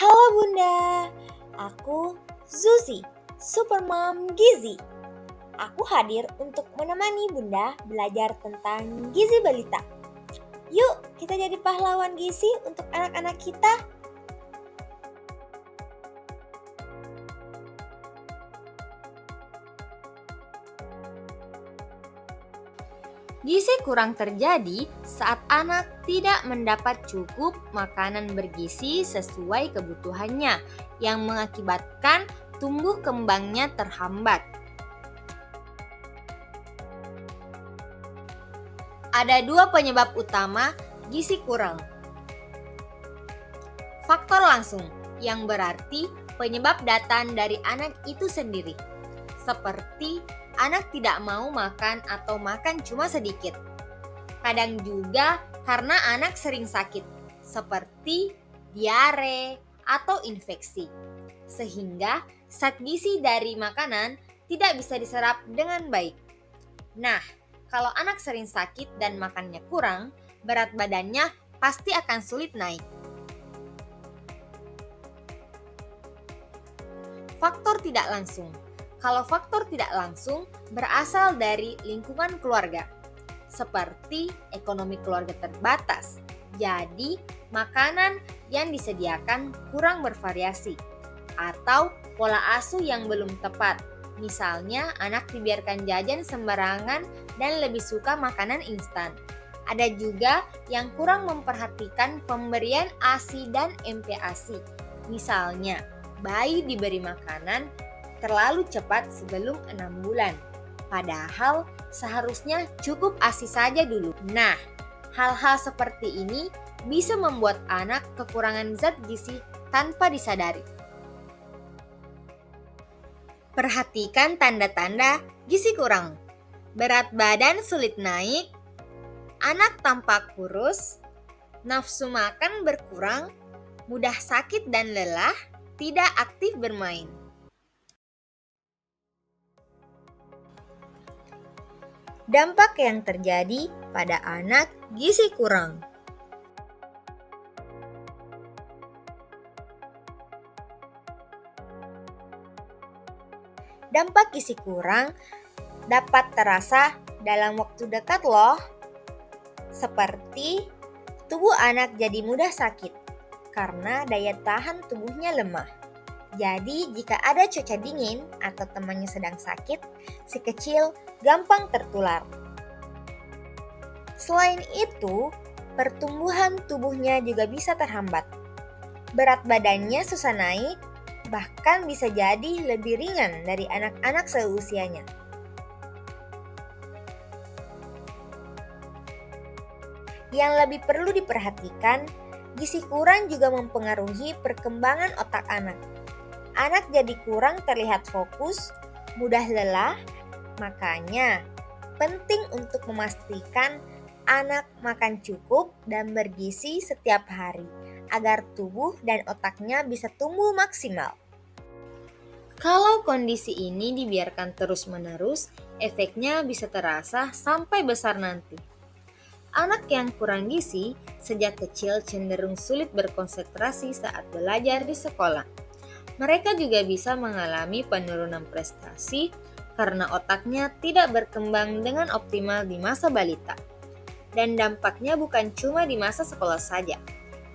Halo Bunda, aku Zuzi, Supermom Gizi. Aku hadir untuk menemani Bunda belajar tentang gizi balita. Yuk kita jadi pahlawan gizi untuk anak-anak kita. Gizi kurang terjadi saat anak tidak mendapat cukup makanan bergizi sesuai kebutuhannya, yang mengakibatkan tumbuh kembangnya terhambat. Ada dua penyebab utama gizi kurang. Faktor langsung, yang berarti penyebab datang dari anak itu sendiri, seperti anak tidak mau makan atau makan cuma sedikit. Kadang juga karena anak sering sakit, seperti diare atau infeksi, sehingga zat gizi dari makanan tidak bisa diserap dengan baik. Nah, kalau anak sering sakit dan makannya kurang, berat badannya pasti akan sulit naik. Faktor tidak langsung. Kalau faktor tidak langsung berasal dari lingkungan keluarga, seperti ekonomi keluarga terbatas. Jadi, makanan yang disediakan kurang bervariasi atau pola asuh yang belum tepat. Misalnya, anak dibiarkan jajan sembarangan dan lebih suka makanan instan. Ada juga yang kurang memperhatikan pemberian ASI dan MPASI. Misalnya, bayi diberi makanan terlalu cepat sebelum 6 bulan. Padahal seharusnya cukup ASI saja dulu. Nah, hal-hal seperti ini bisa membuat anak kekurangan zat gizi tanpa disadari. Perhatikan tanda-tanda gizi kurang. Berat badan sulit naik, anak tampak kurus, nafsu makan berkurang, mudah sakit dan lelah, tidak aktif bermain. Dampak yang terjadi pada anak gizi kurang. Dampak gizi kurang dapat terasa dalam waktu dekat loh. Seperti tubuh anak jadi mudah sakit karena daya tahan tubuhnya lemah. Jadi jika ada cuaca dingin atau temannya sedang sakit, si kecil gampang tertular. Selain itu, pertumbuhan tubuhnya juga bisa terhambat. Berat badannya susah naik, bahkan bisa jadi lebih ringan dari anak-anak seusianya. Yang lebih perlu diperhatikan, gizi kurang juga mempengaruhi perkembangan otak anak. Anak jadi kurang terlihat fokus, mudah lelah, makanya penting untuk memastikan anak makan cukup dan bergizi setiap hari agar tubuh dan otaknya bisa tumbuh maksimal. Kalau kondisi ini dibiarkan terus-menerus, efeknya bisa terasa sampai besar nanti. Anak yang kurang gizi sejak kecil cenderung sulit berkonsentrasi saat belajar di sekolah. Mereka juga bisa mengalami penurunan prestasi karena otaknya tidak berkembang dengan optimal di masa balita. Dan dampaknya bukan cuma di masa sekolah saja.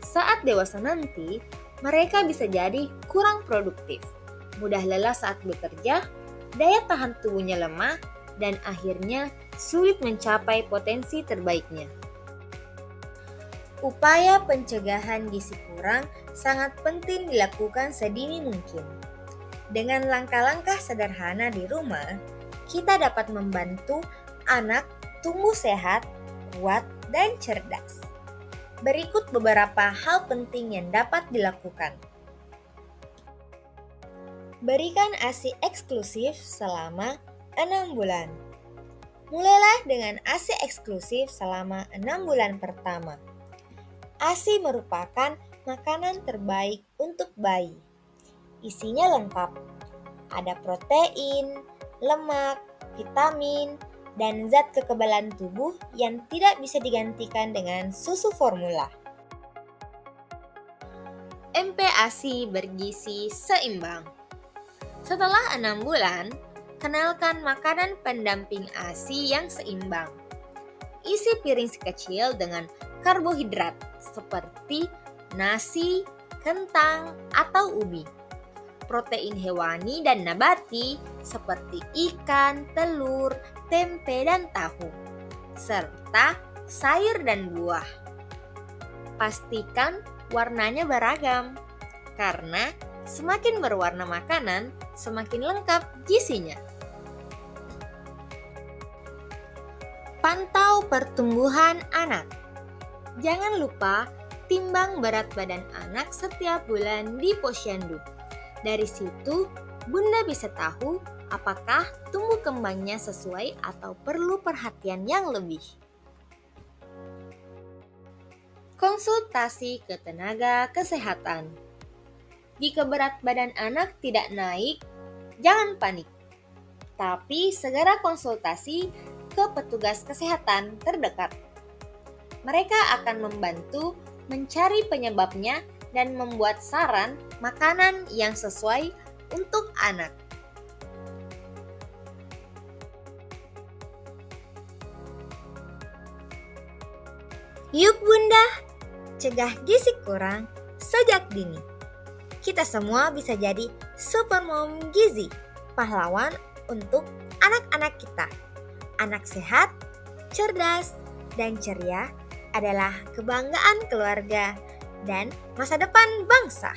Saat dewasa nanti, mereka bisa jadi kurang produktif, mudah lelah saat bekerja, daya tahan tubuhnya lemah, dan akhirnya sulit mencapai potensi terbaiknya. Upaya pencegahan gizi kurang sangat penting dilakukan sedini mungkin. Dengan langkah-langkah sederhana di rumah, kita dapat membantu anak tumbuh sehat, kuat, dan cerdas. Berikut beberapa hal penting yang dapat dilakukan. Berikan ASI eksklusif selama 6 bulan. Mulailah dengan ASI eksklusif selama 6 bulan pertama. ASI merupakan makanan terbaik untuk bayi. Isinya lengkap. Ada protein, lemak, vitamin, dan zat kekebalan tubuh yang tidak bisa digantikan dengan susu formula. MPASI bergizi seimbang. Setelah 6 bulan, kenalkan makanan pendamping ASI yang seimbang. Isi piring sekecil dengan karbohidrat seperti nasi, kentang, atau ubi. Protein hewani dan nabati seperti ikan, telur, tempe, dan tahu. Serta sayur dan buah. Pastikan warnanya beragam, karena semakin berwarna makanan, semakin lengkap gizinya. Pantau pertumbuhan anak. Jangan lupa timbang berat badan anak setiap bulan di Posyandu. Dari situ, Bunda bisa tahu apakah tumbuh kembangnya sesuai atau perlu perhatian yang lebih. Konsultasi ke tenaga kesehatan. Jika berat badan anak tidak naik, jangan panik. Tapi segera konsultasi ke petugas kesehatan terdekat. Mereka akan membantu mencari penyebabnya dan membuat saran makanan yang sesuai untuk anak. Yuk Bunda, cegah gizi kurang sejak dini. Kita semua bisa jadi super mom gizi, pahlawan untuk anak-anak kita. Anak sehat, cerdas, dan ceria adalah kebanggaan keluarga dan masa depan bangsa.